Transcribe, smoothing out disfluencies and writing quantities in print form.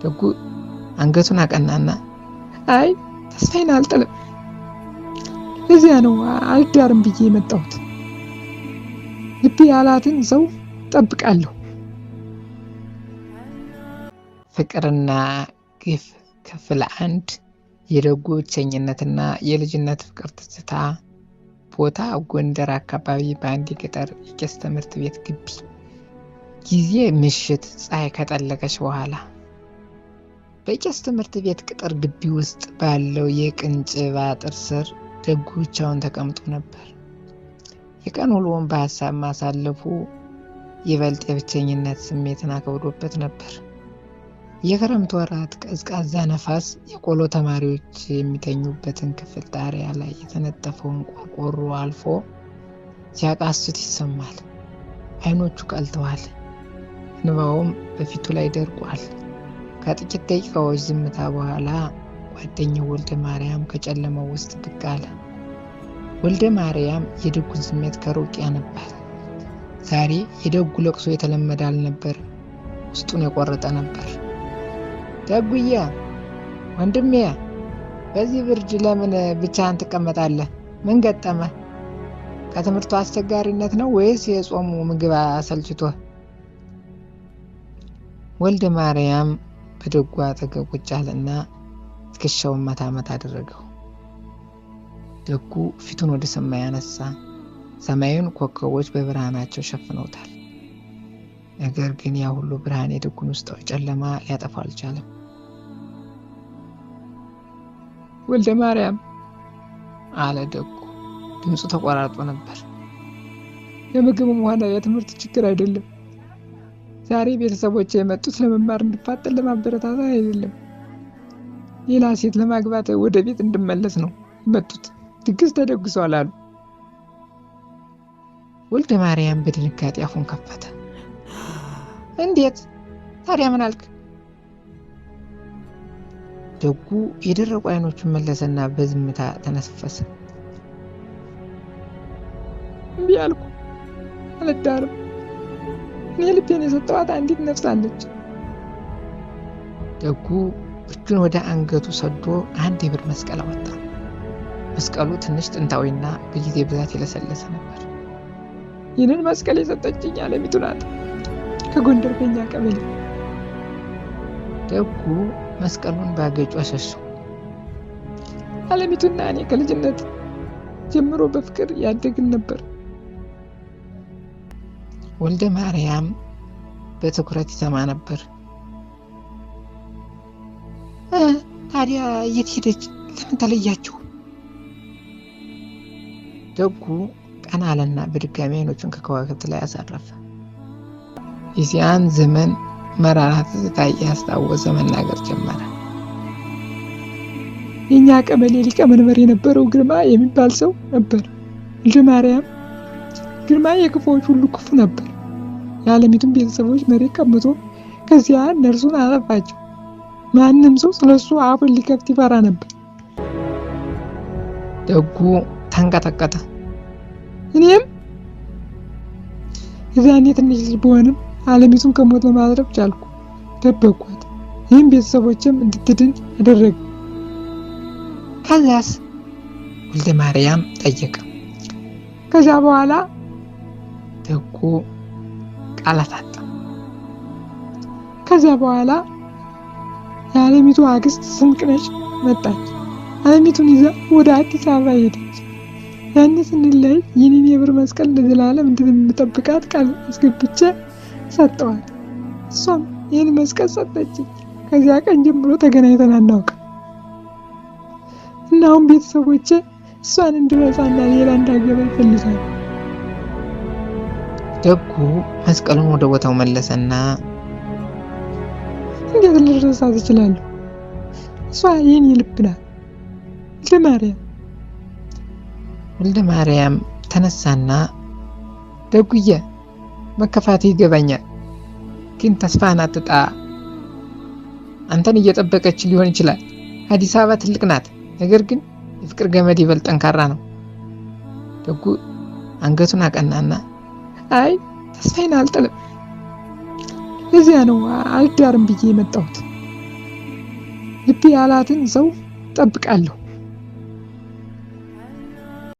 ደጉ አንገቱን አቀናና አይ ተስፋዬን አልጥልም፣ ለዚያ ነው አልዳርም ብዬ የመጣሁት። ልቤ ያላትን ሰው ጠብቃለሁ። ፍቅርና ግፍ ክፍል 1 የደጉ ብቸኝነትና የልጅነት ፍቅር ትዝታ። ቦታ ጎንደር አካባቢ በአንድ የገጠር የቄስ ትምህርት ቤት ግቢ። ጊዜ ምሽት ፀሐይ ከጠለቀች በኋላ። በቄስ ትምህርት ቤት ቅጥር ግቢ ውስጥ ባለው የቅንጭብ አጥር ስር ደጉ ብቻውን ተቀምጦ ነበር። የቀን ውሎውን በሀሳብ ማሳለፉ ይበልጥ የብቸኝነት ስሜትን አከብዶበት ነበር። የክረምት ወራት ቀዝቃዛ ነፋስ የቆሎ ተማሪዎች የሚተኙበትን ክፍል ጣሪያ ላይ የተነጠፈውን ቆርቆሮ አልፎ ሲያቃስት ይሰማል። አይኖቹ ቀልተዋል፣ እንባውም በፊቱ ላይ ደርቋል። ከጥቂት ደቂቃዎች ዝምታ በኋላ ጓደኛው ወልደ ማርያም ከጨለማው ውስጥ ብቅ አለ። ወልደ ማርያም የደጉን ስሜት ከሩቅ ያነባል። ዛሬ የደጉ ለቅሶ የተለመደ አልነበር፣ ውስጡን የቆረጠ ነበር። ደጉዬ ወንድሜ፣ በዚህ ብርድ ለምን ብቻህን ትቀመጣለህ? ምን ገጠመ? ከትምህርቱ አስቸጋሪነት ነው ወይስ የጾሙ ምግብ አሰልችቶህ? ወልደ ማርያም በደጉ አጠገብ ቁጭ አለና ትከሻውን መታ መታ አደረገው። ደጉ ፊቱን ወደ ሰማይ ያነሳ። ሰማዩን ኮከቦች በብርሃናቸው ሸፍነውታል። ነገር ግን ያ ሁሉ ብርሃን የደጉን ውስጣዊ ጨለማ ሊያጠፋው አልቻለም። ወልደ ማርያም አለ ደጉ። ድምፁ ተቆራርጦ ነበር። የምግብም ሆነ የትምህርት ችግር አይደለም። ዛሬ ቤተሰቦቼ የመጡት ለመማር እንድፋጠን ለማበረታታት አይደለም፣ ሌላ ሴት ለማግባት ወደ ቤት እንድመለስ ነው የመጡት። ድግስ ተደግሷል አሉ። ወልደ ማርያም በድንጋጤ አፉን ከፈተ። እንዴት ታዲያ ምን አልክ? ደጉ የደረቁ አይኖቹን መለሰና በዝምታ ተነፈሰ። እምቢ አልኩ፣ አልዳርም። እኔ ልቤን የሰጠኋት አንዲት ነፍስ አለች። ደጉ እጁን ወደ አንገቱ ሰዶ አንድ የብር መስቀል አወጣ። መስቀሉ ትንሽ ጥንታዊና በጊዜ ብዛት የለሰለሰ ነበር። ይህንን መስቀል የሰጠችኝ አለሚቱ ናት፣ ከጎንደር ከኛ ቀበሌ። ደጉ መስቀሉን ባገጩ አሸሸው። አለሚቱና እኔ ከልጅነት ጀምሮ በፍቅር ያደግን ነበር። ወልደ ማርያም በትኩረት ይሰማ ነበር። ታዲያ የት ሄደች? ለምን ተለያችሁ? ደጉ ቀና አለና በድጋሚ አይኖቹን ከከዋክብት ላይ አሳረፈ። የዚያን ዘመን መራራ ትዝታ እያስታወሰ መናገር ጀመረ። የኛ ቀበሌ ሊቀመንበር የነበረው ግርማ የሚባል ሰው ነበር። ወልደ ማርያም ግርማ የክፉዎች ሁሉ ክፉ ነበር። የዓለሚቱን ቤተሰቦች መሬት ቀምቶ ከዚያ እነርሱን አጠፋቸው። ማንም ሰው ስለሱ አፉን ሊከፍት ይፈራ ነበር። ደጉ ተንቀጠቀጠ። እኔም የዛኔ ትንሽ ልጅ ብሆንም ዓለሚቱን ከሞት ለማትረፍ ቻልኩ፣ ደበኳት። ይህም ቤተሰቦችም እንድትድን አደረገ። ከዚያስ? ወልደ ማርያም ጠየቀ። ከዚያ በኋላ ደጉ ቃላት አጣ። ከዚያ በኋላ የዓለሚቱ አክስት ስንቅነሽ መጣች። ዓለሚቱን ይዛ ወደ አዲስ አበባ ሄደች። ያኔ ስንለያይ ይህንን የብር መስቀል ለዘላለም እንደምጠብቃት ቃል አስገብቼ ሰጠዋት። እሷም ይህን መስቀል ሰጠችኝ። ከዚያ ቀን ጀምሮ ተገናኝተን አናውቅም እና አሁን ቤተሰቦቼ እሷን እንድረሳና ሌላ እንዳገባ ይፈልጋሉ። ደጉ መስቀሉን ወደ ቦታው መለሰና እንዴት ልረሳት እችላለሁ? እሷ የኔ ልብ ናት። ወልደ ማርያም ተነሳና ደጉዬ መከፋት ይገባኛል፣ ግን ተስፋህን አትጣ። አንተን እየጠበቀች ሊሆን ይችላል። አዲስ አበባ ትልቅ ናት፣ ነገር ግን የፍቅር ገመድ ይበልጥ ጠንካራ ነው። ደጉ አንገቱን አቀናና አይ ተስፋዬን አልጥልም፣ ለዚያ ነው አልዳርም ብዬ የመጣሁት። ልቤ ያላትን ሰው ጠብቃለሁ።